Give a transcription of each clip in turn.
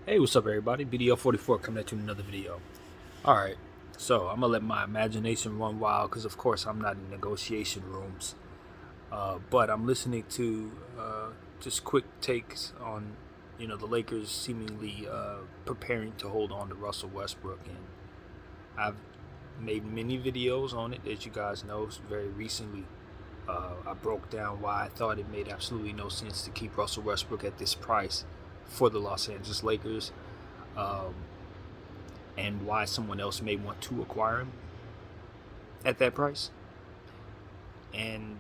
Hey, what's up, everybody? BDL44 coming at you with another video. Alright, so I'm gonna let my imagination run wild because, of course, I'm not in negotiation rooms. But I'm listening to just quick takes on, the Lakers seemingly preparing to hold on to Russell Westbrook. And I've made many videos on it, as you guys know, very recently. I broke down why I thought it made absolutely no sense to keep Russell Westbrook at this price for the Los Angeles Lakers, um, and why someone else may want to acquire him at that price. And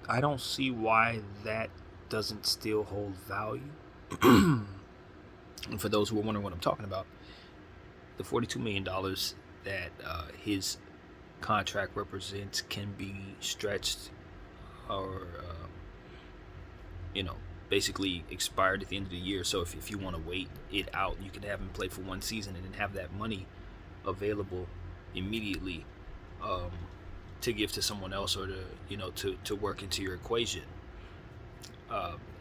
I don't see why that doesn't still hold value. And for those who are wondering what I'm talking about, the $42 million that his contract represents can be stretched or, basically expired at the end of the year. So if you want to wait it out, you can have him play for one season and then have that money available immediately to give to someone else, or to work into your equation.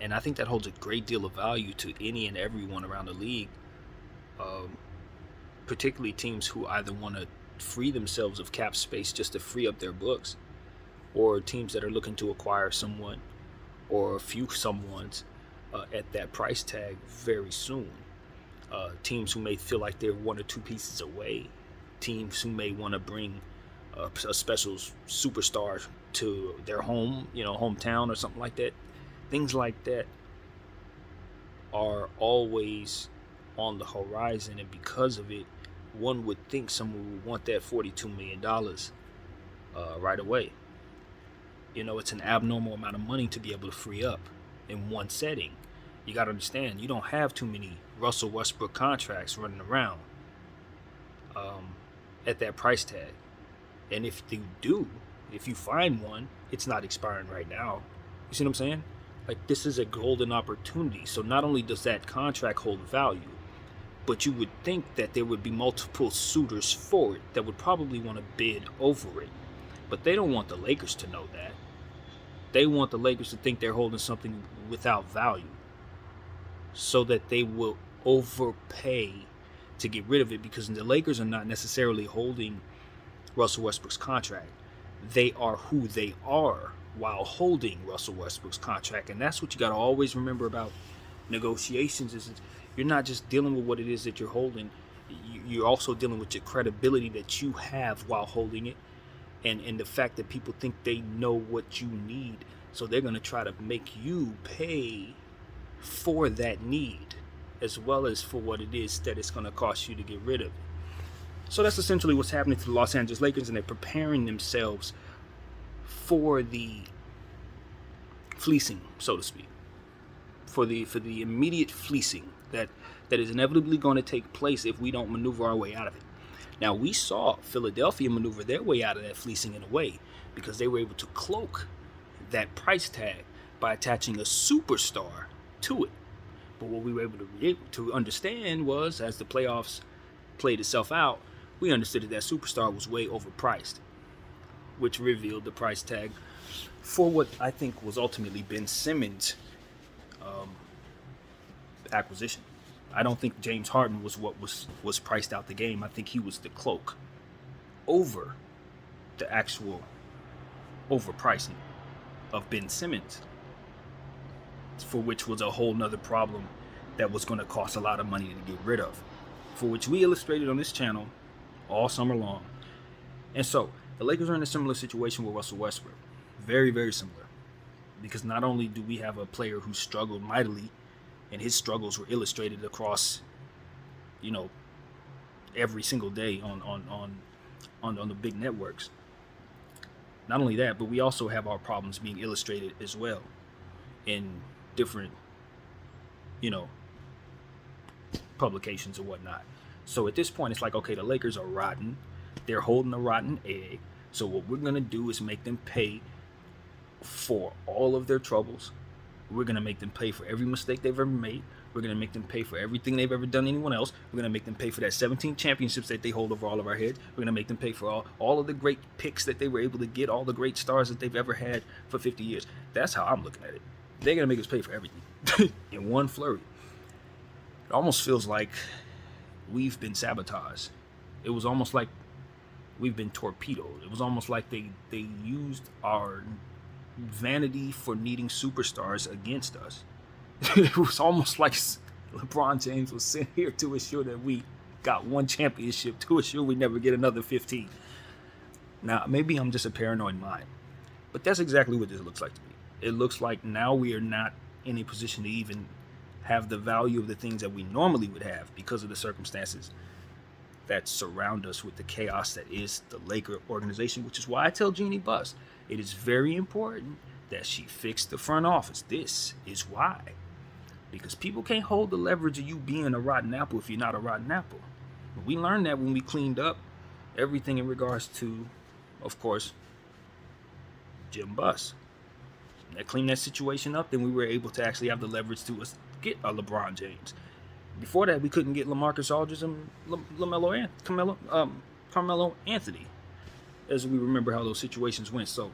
And I think that holds a great deal of value to any and everyone around the league, particularly teams who either want to free themselves of cap space just to free up their books, or teams that are looking to acquire someone or a few someones at that price tag very soon. Teams who may feel like they're one or two pieces away. Teams who may want to bring a special superstar to their hometown or something like that. Things like that are always on the horizon, and because of it, one would think someone would want that $42 million right away. It's an abnormal amount of money to be able to free up in one setting. You got to understand, you don't have too many Russell Westbrook contracts running around at that price tag. And if you do, if you find one, it's not expiring right now. You see what I'm saying? Like, this is a golden opportunity. So not only does that contract hold value, but you would think that there would be multiple suitors for it that would probably want to bid over it. But they don't want the Lakers to know that. They want the Lakers to think they're holding something without value, so that they will overpay to get rid of it, because the Lakers are not necessarily holding Russell Westbrook's contract. They are who they are while holding Russell Westbrook's contract. And that's what you got to always remember about negotiations, is you're not just dealing with what it is that you're holding. You're also dealing with your credibility that you have while holding it, and the fact that people think they know what you need, so they're going to try to make you pay for that need as well as for what it is that it's going to cost you to get rid of it. So that's essentially what's happening to the Los Angeles Lakers, and they're preparing themselves for the fleecing, so to speak, for the immediate fleecing that is inevitably going to take place if we don't maneuver our way out of it. Now, we saw Philadelphia maneuver their way out of that fleecing in a way, because they were able to cloak that price tag by attaching a superstar to it. But what we were able to understand was, as the playoffs played itself out, we understood that superstar was way overpriced, which revealed the price tag for what I think was ultimately Ben Simmons' acquisition. I don't think James Harden was what was priced out the game. I think he was the cloak over the actual overpricing of Ben Simmons, for which was a whole nother problem that was going to cost a lot of money to get rid of, for which we illustrated on this channel all summer long. And so the Lakers are in a similar situation with Russell Westbrook. Very, very similar. Because not only do we have a player who struggled mightily, and his struggles were illustrated across, every single day on the big networks. Not only that, but we also have our problems being illustrated as well in different, publications and whatnot. So at this point, it's like, okay, the Lakers are rotten. They're holding a rotten egg. So what we're going to do is make them pay for all of their troubles. We're going to make them pay for every mistake they've ever made. We're going to make them pay for everything they've ever done to anyone else. We're going to make them pay for that 17 championships that they hold over all of our heads. We're going to make them pay for all of the great picks that they were able to get, all the great stars that they've ever had for 50 years. That's how I'm looking at it. They're going to make us pay for everything in one flurry. almost feels like we've been sabotaged. It was almost like we've been torpedoed. It was almost like they used our vanity for needing superstars against us. It was almost like LeBron James was sent here to assure that we got one championship, to assure we never get another 15. Now, maybe I'm just a paranoid mind, but that's exactly what this looks like to me. It looks like now we are not in a position to even have the value of the things that we normally would have because of the circumstances that surround us with the chaos that is the Laker organization, which is why I tell Jeanie Buss, it is very important that she fix the front office. This is why. Because people can't hold the leverage of you being a rotten apple if you're not a rotten apple. We learned that when we cleaned up everything in regards to, of course, Jim Buss. That cleaned that situation up, then we were able to actually have the leverage to get a LeBron James. Before that, we couldn't get LaMarcus Aldridge and Carmelo Anthony, as we remember how those situations went. So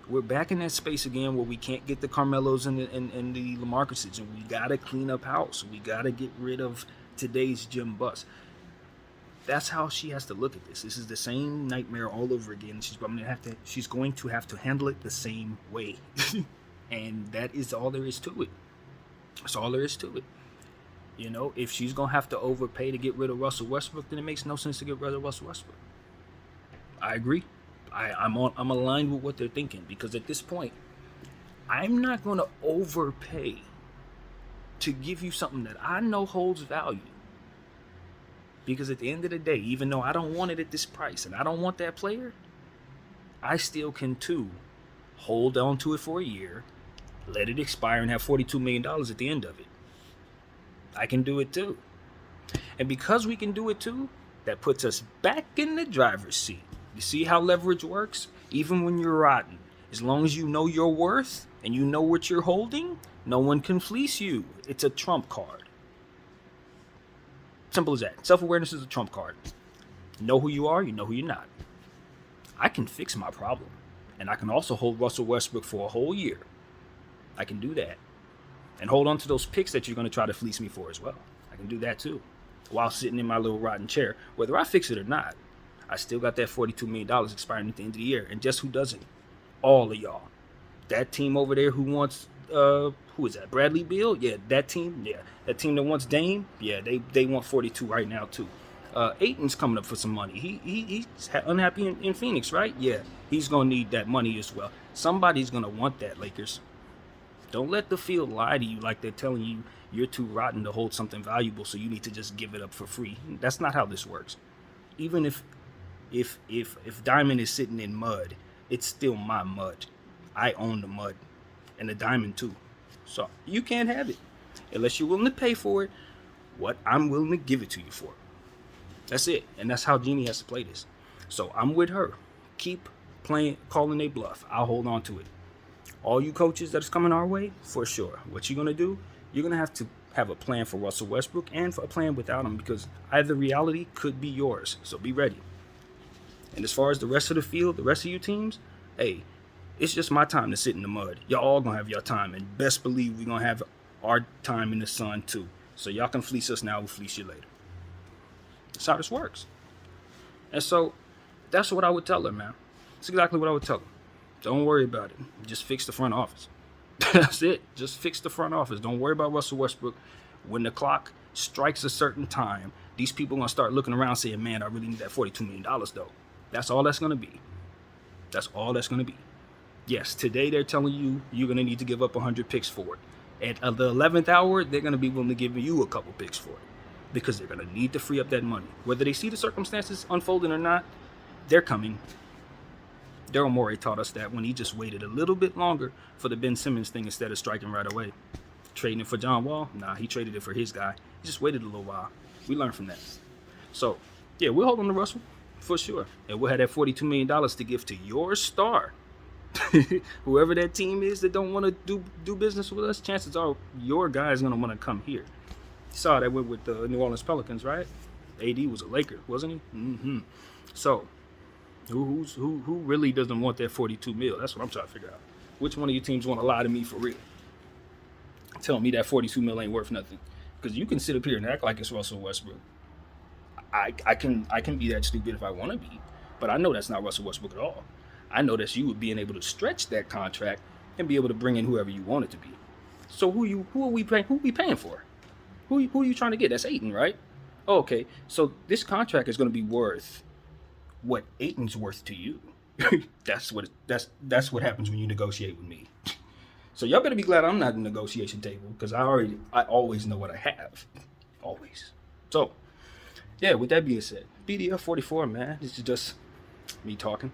we're back in that space again where we can't get the Carmelos and the LaMarcuses, and we got to clean up house. We got to get rid of today's Jim Buss. That's how she has to look at this. This is the same nightmare all over again. She's going to have to handle it the same way. And that is all there is to it. That's all there is to it. You know, if she's going to have to overpay to get rid of Russell Westbrook, then it makes no sense to get rid of Russell Westbrook. I agree. I'm aligned with what they're thinking, because at this point, I'm not going to overpay to give you something that I know holds value. Because at the end of the day, even though I don't want it at this price and I don't want that player, I still can too hold on to it for a year, let it expire, and have $42 million at the end of it. I can do it too. And because we can do it too, that puts us back in the driver's seat. You see how leverage works? Even when you're rotten, as long as you know your worth and you know what you're holding, no one can fleece you. It's a trump card. Simple as that. Self-awareness is a trump card. You know who you are, you know who you're not. I can fix my problem. And I can also hold Russell Westbrook for a whole year. I can do that. And hold on to those picks that you're going to try to fleece me for as well. I can do that too. While sitting in my little rotten chair. Whether I fix it or not, I still got that $42 million expiring at the end of the year. And just who doesn't? All of y'all. That team over there who wants, who is that? Bradley Beal? Yeah, that team. Yeah, that team that wants Dame. Yeah, they want 42 right now too. Ayton's coming up for some money. He's unhappy in Phoenix, right? Yeah, he's gonna need that money as well. Somebody's gonna want that, Lakers. Don't let the field lie to you like they're telling you you're too rotten to hold something valuable, so you need to just give it up for free. That's not how this works. Even if diamond is sitting in mud, it's still my mud. I own the mud and the diamond too. So you can't have it unless you're willing to pay for it what I'm willing to give it to you for. That's it. And that's how Jeanie has to play this. So I'm with her. Keep playing, calling a bluff. I'll hold on to it. All you coaches that's coming our way, for sure. What you're going to do, you're going to have a plan for Russell Westbrook and for a plan without him, because either reality could be yours. So be ready. And as far as the rest of the field, the rest of you teams, hey, it's just my time to sit in the mud. Y'all all going to have your time. And best believe we're going to have our time in the sun too. So y'all can fleece us now, we'll fleece you later. That's how this works. And so that's what I would tell her, man. That's exactly what I would tell her. Don't worry about it. Just fix the front office. That's it. Just fix the front office. Don't worry about Russell Westbrook. When the clock strikes a certain time, these people are going to start looking around saying, man, I really need that $42 million though. That's all that's going to be. That's all that's going to be. Yes, today they're telling you you're going to need to give up 100 picks for it. At the 11th hour, they're going to be willing to give you a couple picks for it, because they're going to need to free up that money. Whether they see the circumstances unfolding or not, they're coming. Daryl Morey taught us that when he just waited a little bit longer for the Ben Simmons thing instead of striking right away. Trading it for John Wall? Nah, he traded it for his guy. He just waited a little while. We learned from that. So, yeah, we'll hold on to Russell for sure. And we'll have that $42 million to give to your star. Whoever that team is that don't want to do business with us, chances are your guy is going to want to come here. You saw that with the New Orleans Pelicans, right? AD was a Laker, wasn't he? Mm-hmm. So, who really doesn't want that $42 million? That's what I'm trying to figure out. Which one of you teams want to lie to me for real? Tell me that $42 million ain't worth nothing. Because you can sit up here and act like it's Russell Westbrook. I can be that stupid if I want to be, but I know that's not Russell Westbrook at all. I know that's you being able to stretch that contract and be able to bring in whoever you want it to be. So who are we paying for? Who are you trying to get? That's Ayton, right? Oh, okay. So this contract is going to be worth what Ayton's worth to you. that's what happens when you negotiate with me. So y'all better be glad I'm not at the negotiation table, because I always know what I have. Always. So, yeah, with that being said, BDF 44, man, this is just me talking.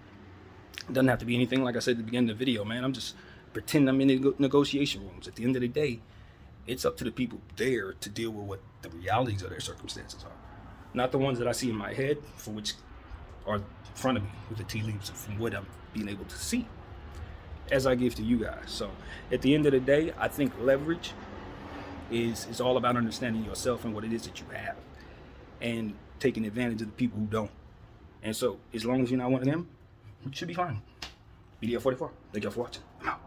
It doesn't have to be anything like I said at the beginning of the video, man. I'm just pretending I'm in the negotiation rooms. At the end of the day, it's up to the people there to deal with what the realities of their circumstances are. Not the ones that I see in my head, for which are in front of me with the tea leaves from what I'm being able to see as I give to you guys. So at the end of the day, I think leverage is all about understanding yourself and what it is that you have, and taking advantage of the people who don't. And so as long as you're not one of them, you should be fine. BDF 44, thank y'all for watching. I'm out.